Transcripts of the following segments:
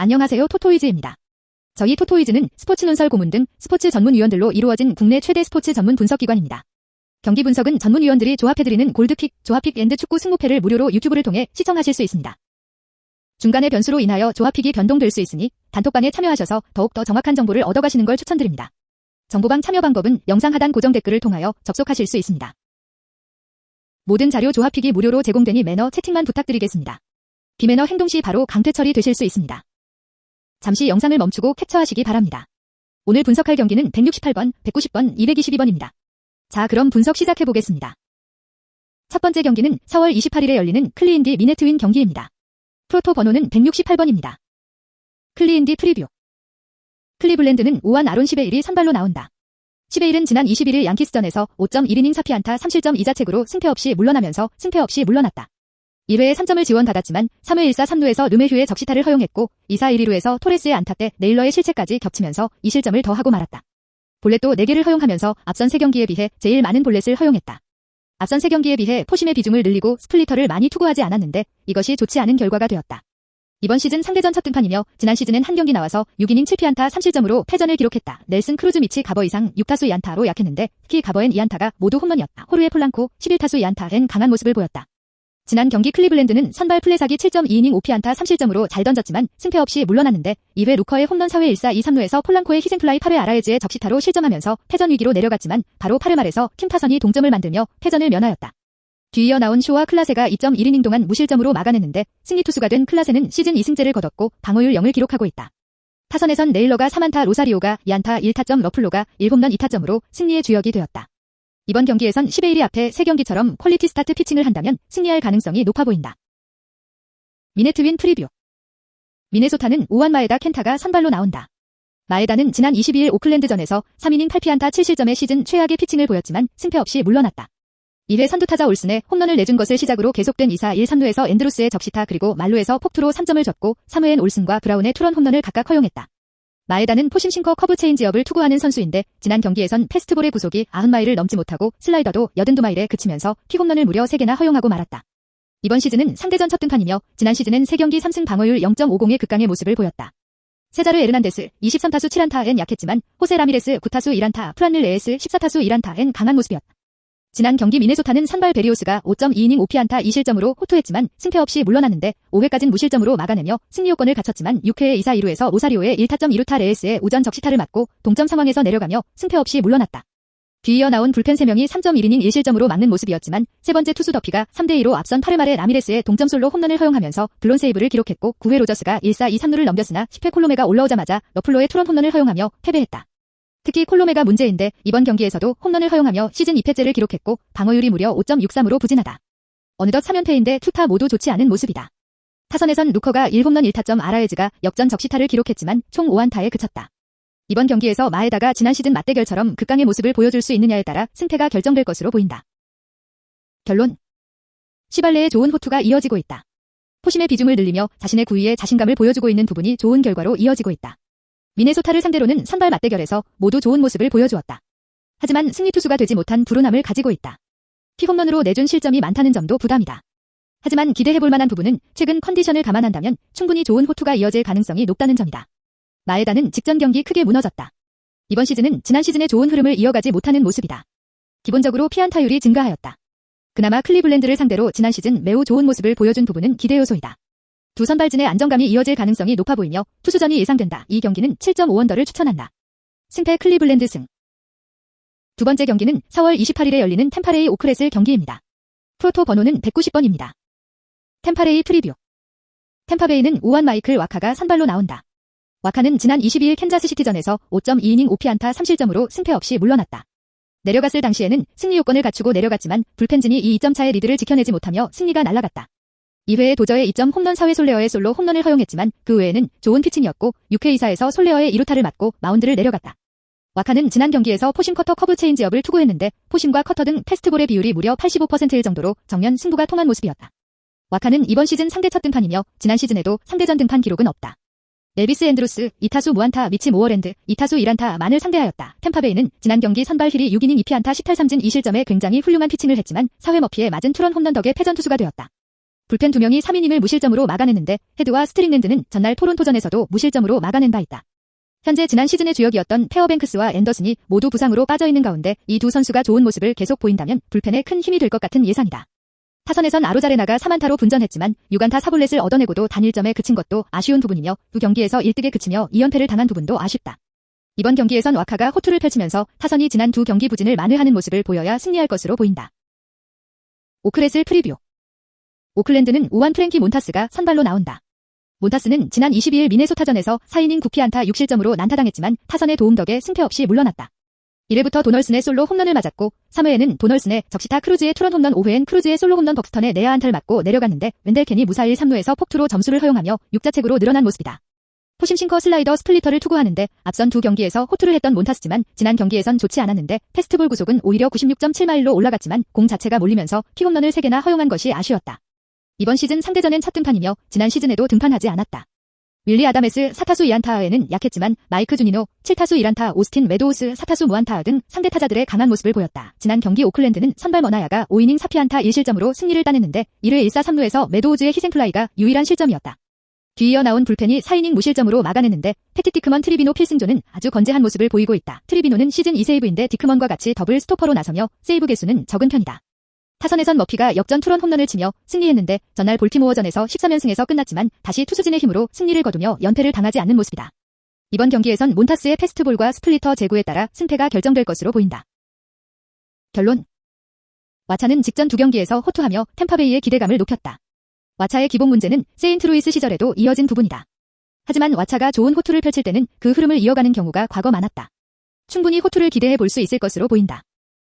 안녕하세요, 토토이즈입니다. 저희 토토이즈는 스포츠 논설 고문 등 스포츠 전문위원들로 이루어진 국내 최대 스포츠 전문 분석기관입니다. 경기 분석은 전문위원들이 조합해드리는 골드픽, 조합픽 앤드 축구 승무패를 무료로 유튜브를 통해 시청하실 수 있습니다. 중간의 변수로 인하여 조합픽이 변동될 수 있으니 단톡방에 참여하셔서 더욱더 정확한 정보를 얻어가시는 걸 추천드립니다. 정보방 참여 방법은 영상 하단 고정 댓글을 통하여 접속하실 수 있습니다. 모든 자료 조합픽이 무료로 제공되니 매너 채팅만 부탁드리겠습니다. 비매너 행동 시 바로 강퇴 처리되실 수 있습니다. 잠시 영상을 멈추고 캡처하시기 바랍니다. 오늘 분석할 경기는 168번, 190번, 222번입니다. 자, 그럼 분석 시작해보겠습니다. 첫 번째 경기는 4월 28일에 열리는 클리인디 미네트윈 경기입니다. 프로토 번호는 168번입니다. 클리인디 프리뷰. 클리블랜드는 우한 아론 11이 선발로 나온다. 11은 지난 21일 양키스전에서 5.1이닝 4피안타 3실점 2자책으로 승패 없이 물러났다. 1회에 3점을 지원받았지만 3회 1사 3루에서 르메휴의 적시타를 허용했고 2사 1, 2루에서 토레스의 안타 때 네일러의 실책까지 겹치면서 2실점을 더하고 말았다. 볼넷도 4개를 허용하면서 앞선 3경기에 비해 제일 많은 볼넷을 허용했다. 앞선 3경기에 비해 포심의 비중을 늘리고 스플리터를 많이 투구하지 않았는데 이것이 좋지 않은 결과가 되었다. 이번 시즌 상대전 첫 등판이며 지난 시즌엔 한 경기 나와서 6이닝 7피안타 3실점으로 패전을 기록했다. 넬슨 크루즈 미치 가버 이상 6타수 2안타로 약했는데 특히 가버엔 2안타가 모두 홈런이었다. 호르에 폴랑코 11타수 2안타엔 강한 모습을 보였다. 지난 경기 클리블랜드는 선발 플레사기 7.2이닝 5피안타 3실점으로 잘 던졌지만 승패 없이 물러났는데 2회 루커의 홈런 4회 1사 2, 3루에서 폴랑코의 희생플라이 8회 아라에즈의 적시타로 실점하면서 패전 위기로 내려갔지만 바로 8회 말에서 킴 타선이 동점을 만들며 패전을 면하였다. 뒤이어 나온 쇼와 클라세가 2.1이닝 동안 무실점으로 막아냈는데 승리 투수가 된 클라세는 시즌 2승째를 거뒀고 방어율 0을 기록하고 있다. 타선에선 네일러가 3안타, 로사리오가 2안타 1타점, 러플로가 1홈런 2타점으로 승리의 주역이 되었다. 이번 경기에선 11위 앞에 3경기처럼 퀄리티 스타트 피칭을 한다면 승리할 가능성이 높아 보인다. 미네트윈 프리뷰. 미네소타는 우한 마에다 켄타가 선발로 나온다. 마에다는 지난 22일 오클랜드전에서 3이닝 8피안타 7실점의 시즌 최악의 피칭을 보였지만 승패 없이 물러났다. 1회 선두타자 올슨에 홈런을 내준 것을 시작으로 계속된 2사 1, 3루에서 앤드루스의 적시타 그리고 말루에서 폭투로 3점을 줬고 3회엔 올슨과 브라운의 투런 홈런을 각각 허용했다. 마에다는 포심 싱커 커브 체인지업을 투구하는 선수인데 지난 경기에선 패스트볼의 구속이 90마일을 넘지 못하고 슬라이더도 82마일에 그치면서 피홈런을 무려 3개나 허용하고 말았다. 이번 시즌은 상대전 첫 등판이며 지난 시즌은 3경기 3승 방어율 0.50의 극강의 모습을 보였다. 세자르 에르난데스 23타수 7안타엔 약했지만 호세 라미레스 9타수 1안타, 프란릴 레에스 14타수 1안타엔 강한 모습이었다. 지난 경기 미네소타는 선발 베리오스가 5.2이닝 5피안타 2실점으로 호투했지만 승패 없이 물러났는데 5회까진 무실점으로 막아내며 승리 요건을 갖췄지만 6회에 2사 2루에서 로사리오의 1타점 2루타 레에스의 우전 적시타를 맞고 동점 상황에서 내려가며 승패 없이 물러났다. 뒤이어 나온 불펜 3명이 3.1이닝 1실점으로 막는 모습이었지만 세 번째 투수 더피가 3대2로 앞선 8회 말에 라미레스의 동점솔로 홈런을 허용하면서 블론 세이브를 기록했고 9회 로저스가 1사 2, 3루를 넘겼으나 10회 콜로메가 올라오자마자 러플로의 투런 홈런을 허용하며 패배했다. 특히 콜로메가 문제인데 이번 경기에서도 홈런을 허용하며 시즌 2패째를 기록했고 방어율이 무려 5.63으로 부진하다. 어느덧 3연패인데 투타 모두 좋지 않은 모습이다. 타선에선 루커가 1홈런 1타점 아라에즈가 역전 적시타를 기록했지만 총 5안타에 그쳤다. 이번 경기에서 마에다가 지난 시즌 맞대결처럼 극강의 모습을 보여줄 수 있느냐에 따라 승패가 결정될 것으로 보인다. 결론. 시발레의 좋은 호투가 이어지고 있다. 포심의 비중을 늘리며 자신의 구위에 자신감을 보여주고 있는 부분이 좋은 결과로 이어지고 있다. 미네소타를 상대로는 선발 맞대결에서 모두 좋은 모습을 보여주었다. 하지만 승리 투수가 되지 못한 불운함을 가지고 있다. 피홈런으로 내준 실점이 많다는 점도 부담이다. 하지만 기대해볼 만한 부분은 최근 컨디션을 감안한다면 충분히 좋은 호투가 이어질 가능성이 높다는 점이다. 마에다는 직전 경기 크게 무너졌다. 이번 시즌은 지난 시즌의 좋은 흐름을 이어가지 못하는 모습이다. 기본적으로 피안타율이 증가하였다. 그나마 클리블랜드를 상대로 지난 시즌 매우 좋은 모습을 보여준 부분은 기대 요소이다. 두 선발진의 안정감이 이어질 가능성이 높아 보이며 투수전이 예상된다. 이 경기는 7.5언더를 추천한다. 승패 클리블랜드 승. 두 번째 경기는 4월 28일에 열리는 템파레이 오크렛을 경기입니다. 프로토 번호는 190번입니다. 템파레이 프리뷰. 템파베이는 우한 마이클 와카가 선발로 나온다. 와카는 지난 22일 캔자스시티전에서 5.2이닝 5피안타 3실점으로 승패 없이 물러났다. 내려갔을 당시에는 승리 요건을 갖추고 내려갔지만 불펜진이 이 2점 차의 리드를 지켜내지 못하며 승리가 날아갔다. 2회에 도저의 2점 홈런 4회 솔레어의 솔로 홈런을 허용했지만 그 외에는 좋은 피칭이었고 6회 2사에서 솔레어의 2루타를 맞고 마운드를 내려갔다. 와카는 지난 경기에서 포심 커터 커브 체인지업을 투구했는데 포심과 커터 등 패스트볼의 비율이 무려 85%일 정도로 정면 승부가 통한 모습이었다. 와카는 이번 시즌 상대 첫 등판이며 지난 시즌에도 상대전 등판 기록은 없다. 엘비스 앤드루스, 2타수 무안타 미치 모어랜드, 2타수 1안타만을 상대하였다. 템파베이는 지난 경기 선발 힐이 6이닝 2피안타 18삼진 2실점에 굉장히 훌륭한 피칭을 했지만 4회 머피에 맞은 투런 홈런 덕에 패전 투수가 되었다. 불펜 2명이 3이닝을 무실점으로 막아냈는데 헤드와 스트링랜드는 전날 토론토전에서도 무실점으로 막아낸 바 있다. 현재 지난 시즌의 주역이었던 페어뱅크스와 앤더슨이 모두 부상으로 빠져있는 가운데 이 두 선수가 좋은 모습을 계속 보인다면 불펜에 큰 힘이 될 것 같은 예상이다. 타선에선 아로자레나가 4안타로 분전했지만 6안타 4볼넷을 얻어내고도 단일점에 그친 것도 아쉬운 부분이며 두 경기에서 1득에 그치며 2연패를 당한 부분도 아쉽다. 이번 경기에선 와카가 호투를 펼치면서 타선이 지난 두 경기 부진을 만회하는 모습을 보여야 승리할 것으로 보인다. 오클렛을 프리뷰. 오클랜드는 우완 프랭키 몬타스가 선발로 나온다. 몬타스는 지난 22일 미네소타전에서 4이닝 9피안타 6실점으로 난타당했지만 타선의 도움 덕에 승패 없이 물러났다. 1회부터 도널슨의 솔로 홈런을 맞았고 3회에는 도널슨의 적시타 크루즈의 투런 홈런 5회엔 크루즈의 솔로 홈런 벅스턴에 내야 안타를 맞고 내려갔는데 웬델켄이 무사히 3루에서 폭투로 점수를 허용하며 6자책으로 늘어난 모습이다. 포심 싱커 슬라이더 스플리터를 투구하는데 앞선 두 경기에서 호투를 했던 몬타스지만 지난 경기에선 좋지 않았는데 패스트볼 구속은 오히려 96.7마일로 올라갔지만 공 자체가 몰리면서 킥홈런을 3개나 허용한 것이 아쉬웠다. 이번 시즌 상대전엔 첫 등판이며 지난 시즌에도 등판하지 않았다. 윌리 아다메스 4타수 2안타에는 약했지만 마이크 주니노 7타수 1안타, 오스틴 메도우스 4타수 무안타 등 상대 타자들의 강한 모습을 보였다. 지난 경기 오클랜드는 선발 머나야가 5이닝 4피안타 1실점으로 승리를 따냈는데 1회 1사 3루에서 메도우즈의 희생플라이가 유일한 실점이었다. 뒤이어 나온 불펜이 4이닝 무실점으로 막아냈는데 패틱 디크먼 트리비노 필승조는 아주 건재한 모습을 보이고 있다. 트리비노는 시즌 2세이브인데 디크먼과 같이 더블 스토퍼로 나서며 세이브 개수는 적은 편이다. 타선에선 머피가 역전 투런 홈런을 치며 승리했는데 전날 볼티모어전에서 13연승에서 끝났지만 다시 투수진의 힘으로 승리를 거두며 연패를 당하지 않는 모습이다. 이번 경기에선 몬타스의 패스트볼과 스플리터 제구에 따라 승패가 결정될 것으로 보인다. 결론. 와차는 직전 두 경기에서 호투하며 템파베이의 기대감을 높였다. 와차의 기복 문제는 세인트루이스 시절에도 이어진 부분이다. 하지만 와차가 좋은 호투를 펼칠 때는 그 흐름을 이어가는 경우가 과거 많았다. 충분히 호투를 기대해 볼 수 있을 것으로 보인다.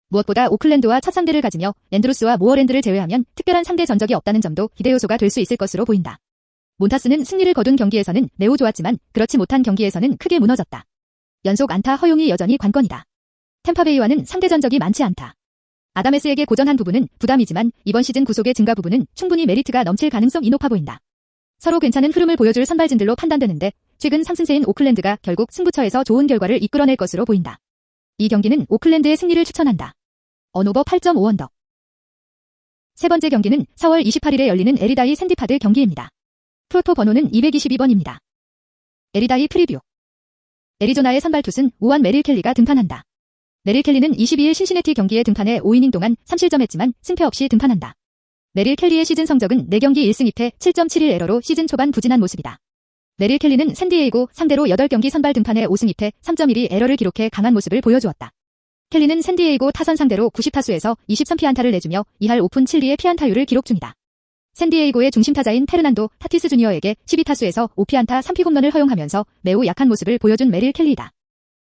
무엇보다 오클랜드와 첫 상대를 가지며 앤드루스와 모어랜드를 제외하면 특별한 상대 전적이 없다는 점도 기대 요소가 될 수 있을 것으로 보인다. 몬타스는 승리를 거둔 경기에서는 매우 좋았지만 그렇지 못한 경기에서는 크게 무너졌다. 연속 안타 허용이 여전히 관건이다. 템파베이와는 상대 전적이 많지 않다. 아다메스에게 고전한 부분은 부담이지만 이번 시즌 구속의 증가 부분은 충분히 메리트가 넘칠 가능성이 높아 보인다. 서로 괜찮은 흐름을 보여줄 선발진들로 판단되는데 최근 상승세인 오클랜드가 결국 승부처에서 좋은 결과를 이끌어낼 것으로 보인다. 이 경기는 오클랜드의 승리를 추천한다. 언오버 8.5언더. 세 번째 경기는 4월 28일에 열리는 에리다이 샌디파드 경기입니다. 프로토 번호는 222번입니다. 에리다이 프리뷰. 애리조나의 선발 투수는 우완 메릴 켈리가 등판한다. 메릴 켈리는 22일 신시내티 경기에 등판해 5이닝 동안 3실점했지만 승패 없이 등판한다. 메릴 켈리의 시즌 성적은 4경기 1승 2패 7.71 에러로 시즌 초반 부진한 모습이다. 메릴 켈리는 샌디에이고 상대로 8경기 선발 등판해 5승 2패 3.12 에러를 기록해 강한 모습을 보여주었다. 켈리는 샌디에이고 타선 상대로 90타수에서 23피안타를 내주며 2할 5푼 7리의 피안타율을 기록 중이다. 샌디에이고의 중심타자인 페르난도 타티스 주니어에게 12타수에서 5피안타 3피 홈런을 허용하면서 매우 약한 모습을 보여준 메릴 켈리이다.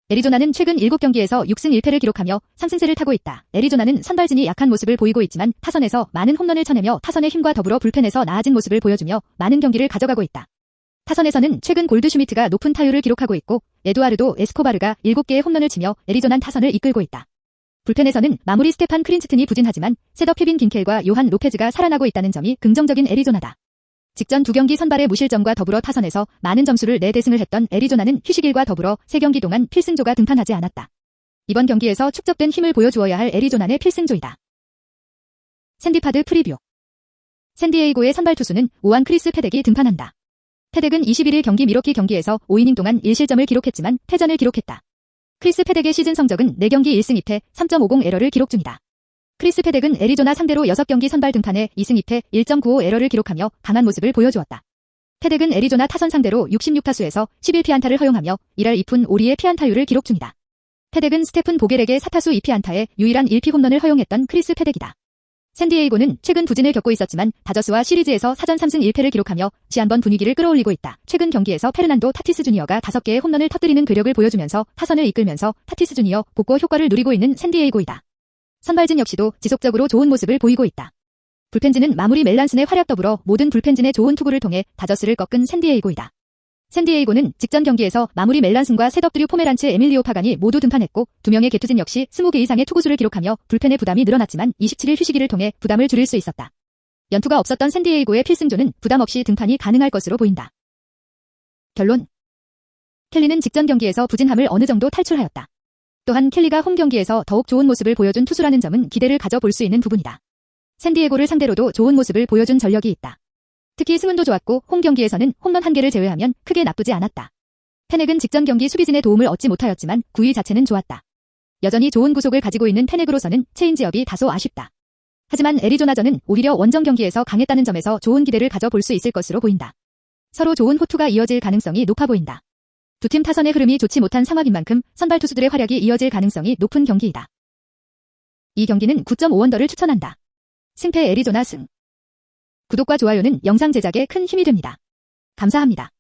애리조나는 최근 7경기에서 6승 1패를 기록하며 상승세를 타고 있다. 애리조나는 선발진이 약한 모습을 보이고 있지만 타선에서 많은 홈런을 쳐내며 타선의 힘과 더불어 불펜에서 나아진 모습을 보여주며 많은 경기를 가져가고 있다. 타선에서는 최근 골드슈미트가 높은 타율을 기록하고 있고 에두아르도 에스코바르가 7개의 홈런을 치며 애리조난 타선을 이끌고 있다. 불펜에서는 마무리 스테판 크린스튼이 부진하지만 셋더 케빈 긴켈과 요한 로페즈가 살아나고 있다는 점이 긍정적인 애리조나다. 직전 2경기 선발의 무실점과 더불어 타선에서 많은 점수를 내대승을 했던 애리조나는 휴식일과 더불어 3경기 동안 필승조가 등판하지 않았다. 이번 경기에서 축적된 힘을 보여주어야 할 애리조나의 필승조이다. 샌디파드 프리뷰. 샌디에이고의 선발 투수는 우완 크리스 페덱이 등판한다. 페덱은 21일 경기 미러키 경기에서 5이닝 동안 1실점을 기록했지만 패전을 기록했다. 크리스 페덱의 시즌 성적은 4경기 1승 2패 3.50 에러를 기록 중이다. 크리스 페덱은 애리조나 상대로 6경기 선발 등판해 2승 2패 1.95 에러를 기록하며 강한 모습을 보여주었다. 페덱은 애리조나 타선 상대로 66타수에서 11피안타를 허용하며 1할 2푼 5리의 피안타율을 기록 중이다. 페덱은 스테픈 보겔에게 4타수 2피안타에 유일한 1피 홈런을 허용했던 크리스 페덱이다. 샌디에이고는 최근 부진을 겪고 있었지만 다저스와 시리즈에서 4전 3승 1패를 기록하며 지한번 분위기를 끌어올리고 있다. 최근 경기에서 페르난도 타티스 주니어가 5개의 홈런을 터뜨리는 괴력을 보여주면서 타선을 이끌면서 타티스 주니어 복고 효과를 누리고 있는 샌디에이고이다. 선발진 역시도 지속적으로 좋은 모습을 보이고 있다. 불펜진은 마무리 멜란슨의 활약 더불어 모든 불펜진의 좋은 투구를 통해 다저스를 꺾은 샌디에이고이다. 샌디에이고는 직전 경기에서 마무리 멜란슨과 셋업드류 포메란츠 에밀리오 파간이 모두 등판했고 2명의 게투진 역시 20개 이상의 투구수를 기록하며 불펜의 부담이 늘어났지만 27일 휴식일을 통해 부담을 줄일 수 있었다. 연투가 없었던 샌디에이고의 필승조는 부담 없이 등판이 가능할 것으로 보인다. 결론. 켈리는 직전 경기에서 부진함을 어느 정도 탈출하였다. 또한 켈리가 홈 경기에서 더욱 좋은 모습을 보여준 투수라는 점은 기대를 가져볼 수 있는 부분이다. 샌디에고를 상대로도 좋은 모습을 보여준 전력이 있다. 특히 승운도 좋았고 홈 경기에서는 홈런 1개를 제외하면 크게 나쁘지 않았다. 패넥은 직전 경기 수비진의 도움을 얻지 못하였지만 구위 자체는 좋았다. 여전히 좋은 구속을 가지고 있는 패넥으로서는 체인지업이 다소 아쉽다. 하지만 애리조나전은 오히려 원정 경기에서 강했다는 점에서 좋은 기대를 가져볼 수 있을 것으로 보인다. 서로 좋은 호투가 이어질 가능성이 높아 보인다. 두 팀 타선의 흐름이 좋지 못한 상황인 만큼 선발 투수들의 활약이 이어질 가능성이 높은 경기이다. 이 경기는 9.5언더를 추천한다. 승패 애리조나 승. 구독과 좋아요는 영상 제작에 큰 힘이 됩니다. 감사합니다.